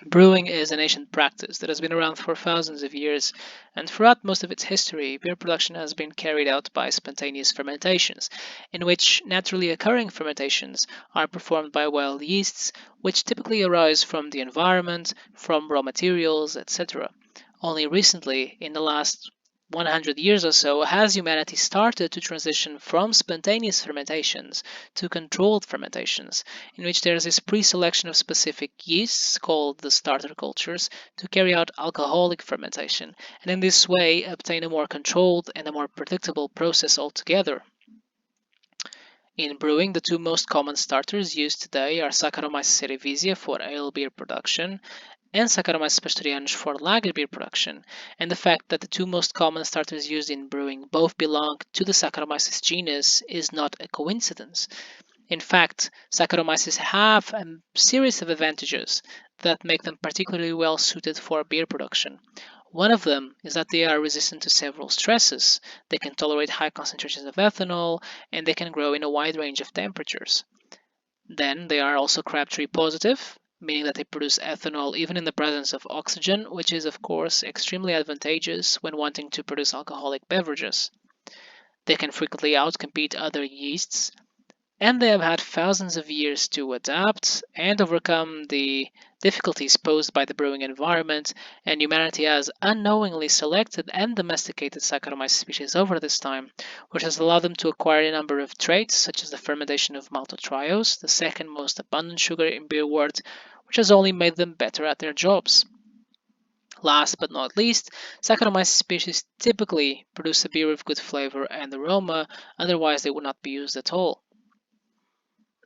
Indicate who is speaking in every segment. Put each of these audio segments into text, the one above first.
Speaker 1: Brewing is an ancient practice that has been around for thousands of years, and throughout most of its history, beer production has been carried out by spontaneous fermentations, in which naturally occurring fermentations are performed by wild yeasts, which typically arise from the environment, from raw materials, etc. Only recently, in the last 100 years or so, has humanity started to transition from spontaneous fermentations to controlled fermentations, in which there is this pre-selection of specific yeasts called the starter cultures to carry out alcoholic fermentation, and in this way obtain a more controlled and a more predictable process altogether. In brewing, the two most common starters used today are Saccharomyces cerevisiae for ale beer production and Saccharomyces pastorianus for lager beer production, and the fact that the two most common starters used in brewing both belong to the Saccharomyces genus is not a coincidence. In fact, Saccharomyces have a series of advantages that make them particularly well suited for beer production. One of them is that they are resistant to several stresses. They can tolerate high concentrations of ethanol, and they can grow in a wide range of temperatures. Then they are also Crabtree positive, meaning that they produce ethanol even in the presence of oxygen, which is of course extremely advantageous when wanting to produce alcoholic beverages. They can frequently outcompete other yeasts, and they have had thousands of years to adapt and overcome the difficulties posed by the brewing environment, and humanity has unknowingly selected and domesticated Saccharomyces species over this time, which has allowed them to acquire a number of traits, such as the fermentation of maltotriose, the second most abundant sugar in beer wort, which has only made them better at their jobs. Last but not least, Saccharomyces species typically produce a beer with good flavor and aroma, otherwise they would not be used at all.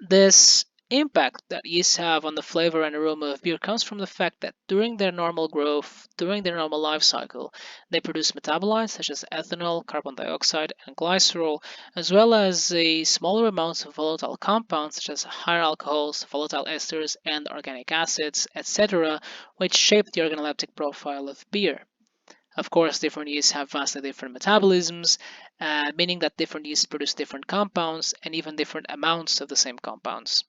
Speaker 1: This impact that yeasts have on the flavor and aroma of beer comes from the fact that during their normal growth, during their normal life cycle, they produce metabolites such as ethanol, carbon dioxide, and glycerol, as well as a smaller amounts of volatile compounds such as higher alcohols, volatile esters, and organic acids, etc., which shape the organoleptic profile of beer. Of course, different yeasts have vastly different metabolisms, meaning that different yeasts produce different compounds and even different amounts of the same compounds.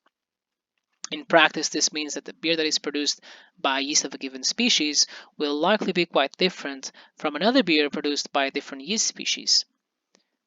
Speaker 1: In practice, this means that the beer that is produced by yeast of a given species will likely be quite different from another beer produced by a different yeast species.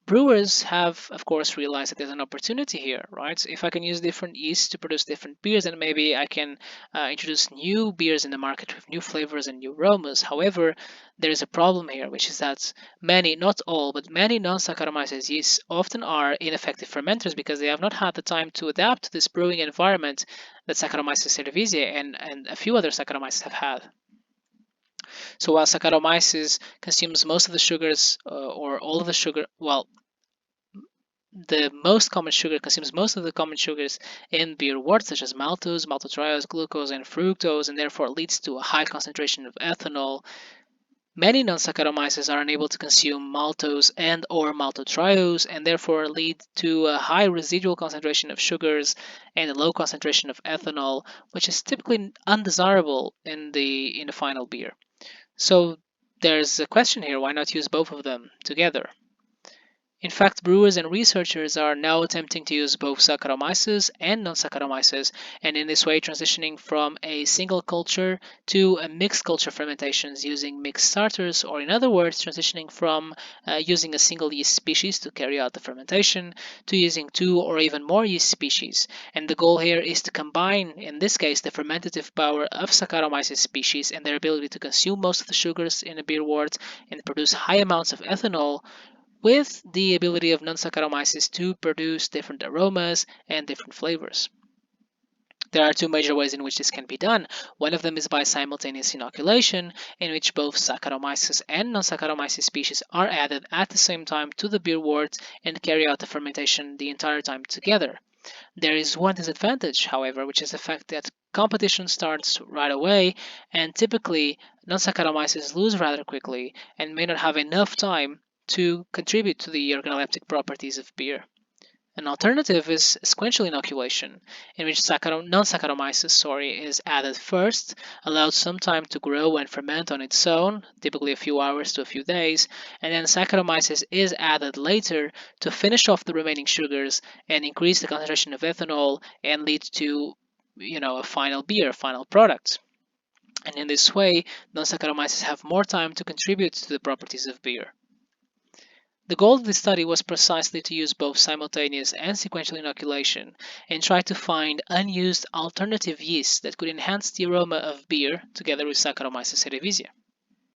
Speaker 1: Brewers have, of course, realized that there's an opportunity here, right? If I can use different yeasts to produce different beers, then maybe I can introduce new beers in the market with new flavors and new aromas. However, there is a problem here, which is that many, not all, but many non-Saccharomyces yeasts often are ineffective fermenters because they have not had the time to adapt to this brewing environment that Saccharomyces cerevisiae and a few other Saccharomyces have had. So while Saccharomyces consumes most of the sugars or all of the sugar, well, the most common sugar consumes most of the common sugars in beer wort, such as maltose, maltotriose, glucose, and fructose, and therefore leads to a high concentration of ethanol. Many non-Saccharomyces are unable to consume maltose and or maltotriose, and therefore lead to a high residual concentration of sugars and a low concentration of ethanol, which is typically undesirable in the final beer. So there's a question here, why not use both of them together? In fact, brewers and researchers are now attempting to use both Saccharomyces and non-Saccharomyces, and in this way transitioning from a single culture to a mixed culture fermentations using mixed starters, or in other words, transitioning from using a single yeast species to carry out the fermentation to using two or even more yeast species. And the goal here is to combine, in this case, the fermentative power of Saccharomyces species and their ability to consume most of the sugars in a beer wort and produce high amounts of ethanol with the ability of non-Saccharomyces to produce different aromas and different flavors. There are two major ways in which this can be done. One of them is by simultaneous inoculation, in which both Saccharomyces and non-Saccharomyces species are added at the same time to the beer wort and carry out the fermentation the entire time together. There is one disadvantage, however, which is the fact that competition starts right away, and typically non-Saccharomyces lose rather quickly and may not have enough time to contribute to the organoleptic properties of beer. An alternative is sequential inoculation, in which non-Saccharomyces is added first, allowed some time to grow and ferment on its own, typically a few hours to a few days, and then Saccharomyces is added later to finish off the remaining sugars and increase the concentration of ethanol and lead to, a final beer, final product. and in this way, non-Saccharomyces have more time to contribute to the properties of beer. The goal of this study was precisely to use both simultaneous and sequential inoculation and try to find unused alternative yeasts that could enhance the aroma of beer together with Saccharomyces cerevisiae.